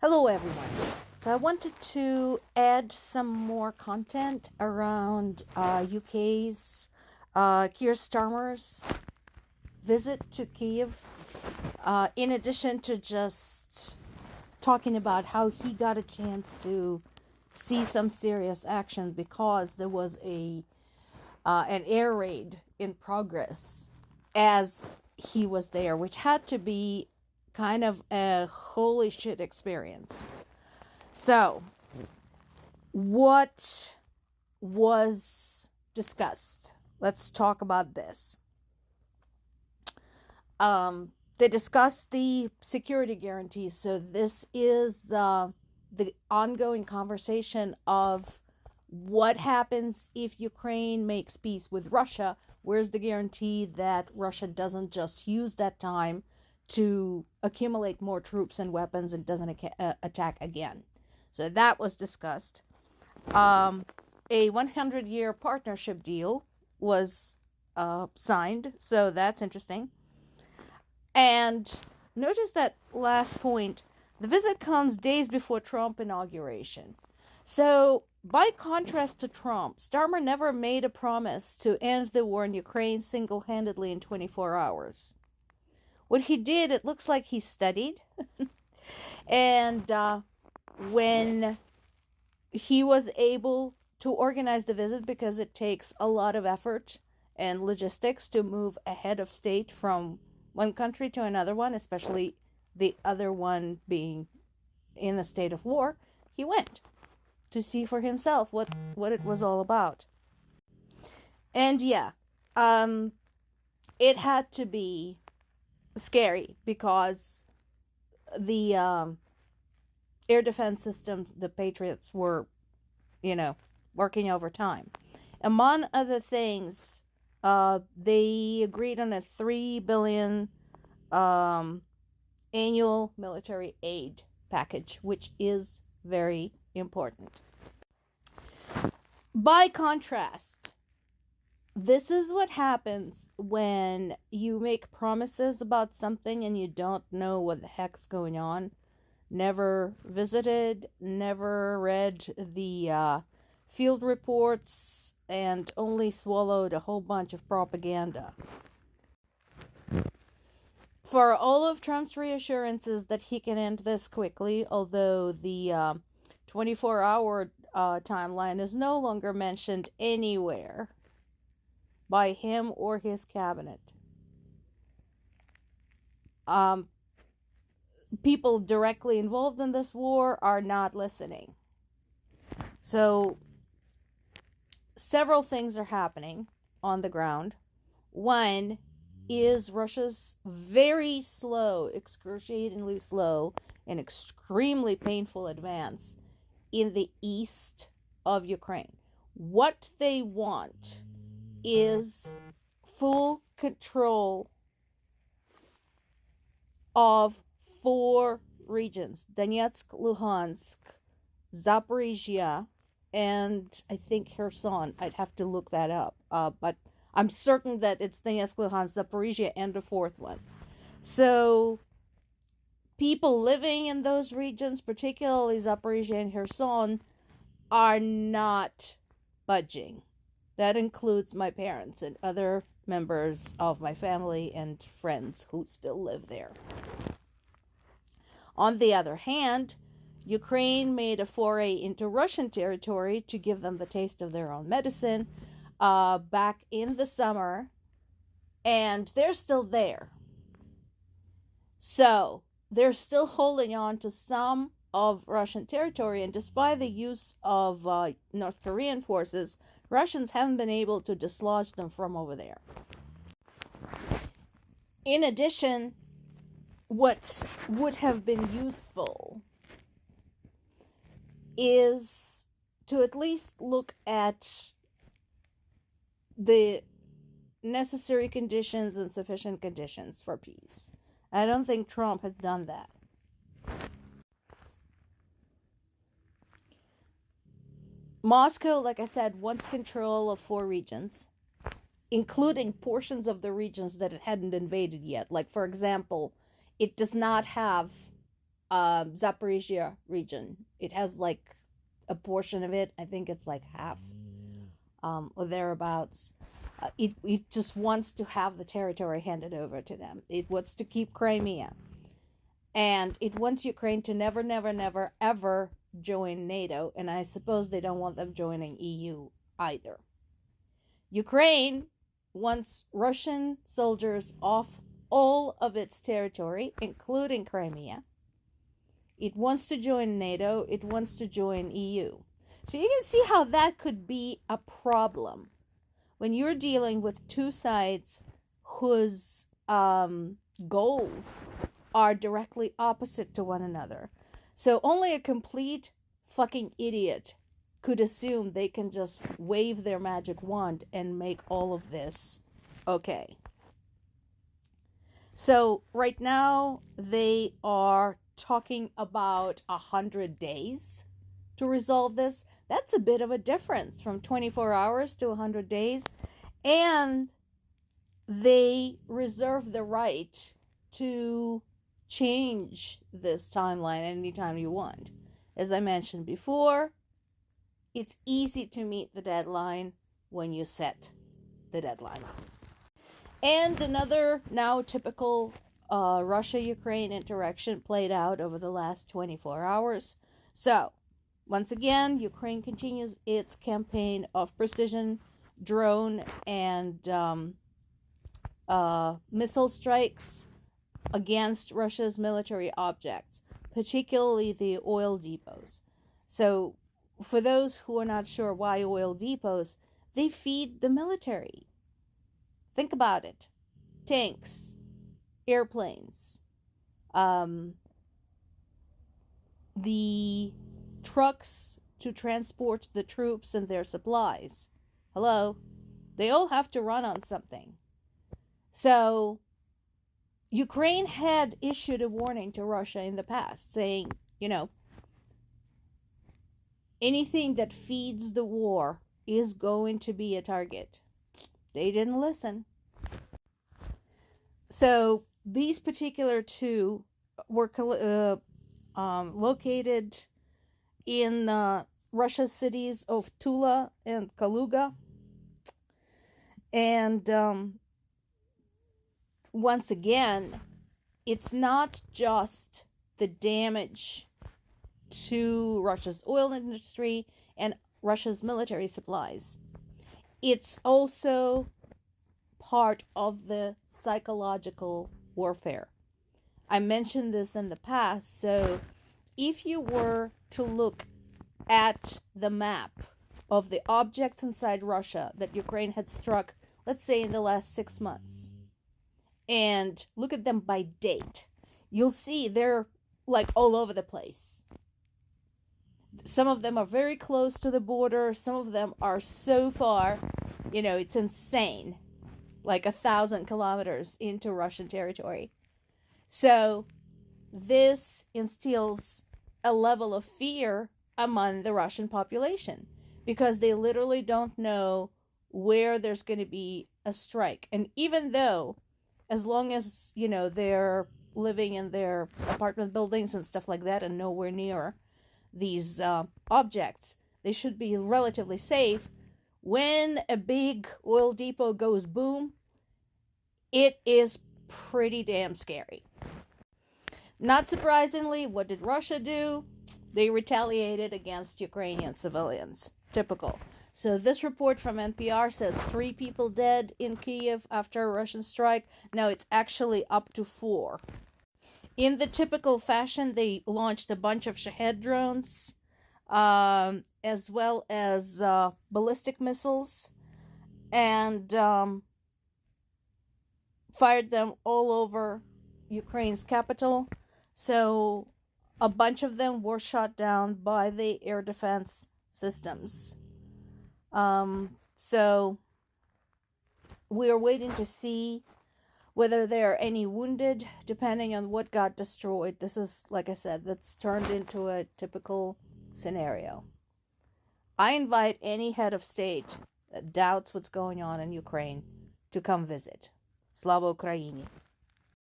Hello, everyone. So I wanted to add some more content around UK's Keir Starmer's visit to Kyiv, in addition to just talking about how he got a chance to see some serious action because there was an air raid in progress as he was there, which had to be kind of a holy shit experience. So, what was discussed? Let's talk about this. They discussed the security guarantees. So, this is the ongoing conversation of what happens if Ukraine makes peace with Russia. Where's the guarantee that Russia doesn't just use that time to accumulate more troops and weapons and doesn't attack again? So that was discussed. A 100-year partnership deal was signed, so that's interesting. And notice that last point, the visit comes days before Trump inauguration. So, by contrast to Trump, Starmer never made a promise to end the war in Ukraine single-handedly in 24 hours. What he did, it looks like he studied. And when he was able to organize the visit, because it takes a lot of effort and logistics to move a head of state from one country to another one, especially the other one being in a state of war, he went to see for himself what it was all about. And yeah, it had to be scary because the air defense system, the Patriots, were, working overtime. Among other things, they agreed on a $3 billion annual military aid package, which is very important. By contrast, this is what happens when you make promises about something and you don't know what the heck's going on. Never visited, never read the field reports, and only swallowed a whole bunch of propaganda. For all of Trump's reassurances that he can end this quickly, although the 24-hour timeline is no longer mentioned anywhere by him or his cabinet. People directly involved in this war are not listening. So, several things are happening on the ground. One is Russia's very slow, excruciatingly slow, and extremely painful advance in the east of Ukraine. What they want is full control of 4 regions: Donetsk, Luhansk, Zaporizhia, and I think Kherson. I'd have to look that up, but I'm certain that it's Donetsk, Luhansk, Zaporizhia, and the 4th one. So people living in those regions, particularly Zaporizhia and Kherson, are not budging. That includes my parents and other members of my family and friends who still live there. On the other hand, Ukraine made a foray into Russian territory to give them the taste of their own medicine back in the summer, and they're still there. So, they're still holding on to some of Russian territory, and despite the use of North Korean forces, Russians haven't been able to dislodge them from over there. In addition, what would have been useful is to at least look at the necessary conditions and sufficient conditions for peace. I don't think Trump has done that. Moscow, like I said, wants control of 4 regions, including portions of the regions that it hadn't invaded yet. Like, for example, it does not have Zaporizhia region. It has like a portion of it. I think it's like half, or thereabouts. It just wants to have the territory handed over to them. It wants to keep Crimea. And it wants Ukraine to never, never, never, ever join NATO. And I suppose they don't want them joining EU either. Ukraine wants Russian soldiers off all of its territory, including Crimea. It wants to join NATO. It wants to join EU. So you can see how that could be a problem when you're dealing with two sides whose goals are directly opposite to one another. So only a complete fucking idiot could assume they can just wave their magic wand and make all of this okay. So right now they are talking about 100 days to resolve this. That's a bit of a difference from 24 hours to 100 days. And they reserve the right to change this timeline anytime you want. As I mentioned before, it's easy to meet the deadline when you set the deadline. And another now typical Russia-Ukraine interaction played out over the last 24 hours. So, once again, Ukraine continues its campaign of precision drone and missile strikes against Russia's military objects, particularly the oil depots. So, for those who are not sure why oil depots, they feed the military. Think about it. Tanks, airplanes, the trucks to transport the troops and their supplies. Hello? They all have to run on something. So, Ukraine had issued a warning to Russia in the past saying, anything that feeds the war is going to be a target. They didn't listen. So these particular two were located in Russia's cities of Tula and Kaluga. And once again, it's not just the damage to Russia's oil industry and Russia's military supplies. It's also part of the psychological warfare. I mentioned this in the past, so if you were to look at the map of the objects inside Russia that Ukraine had struck, let's say in the last 6 months, and look at them by date, you'll see they're like all over the place. Some of them are very close to the border. Some of them are so far, it's insane. Like 1,000 kilometers into Russian territory. So this instills a level of fear among the Russian population because they literally don't know where there's going to be a strike. And even though, as long as, they're living in their apartment buildings and stuff like that and nowhere near these objects, they should be relatively safe. When a big oil depot goes boom, it is pretty damn scary. Not surprisingly, what did Russia do? They retaliated against Ukrainian civilians. Typical. So this report from NPR says 3 people dead in Kyiv after a Russian strike. Now it's actually up to 4. In the typical fashion, they launched a bunch of Shahed drones, as well as ballistic missiles, and fired them all over Ukraine's capital. So a bunch of them were shot down by the air defense systems. So we are waiting to see whether there are any wounded, depending on what got destroyed. This is, like I said, that's turned into a typical scenario. I invite any head of state that doubts what's going on in Ukraine to come visit. Slava Ukraini!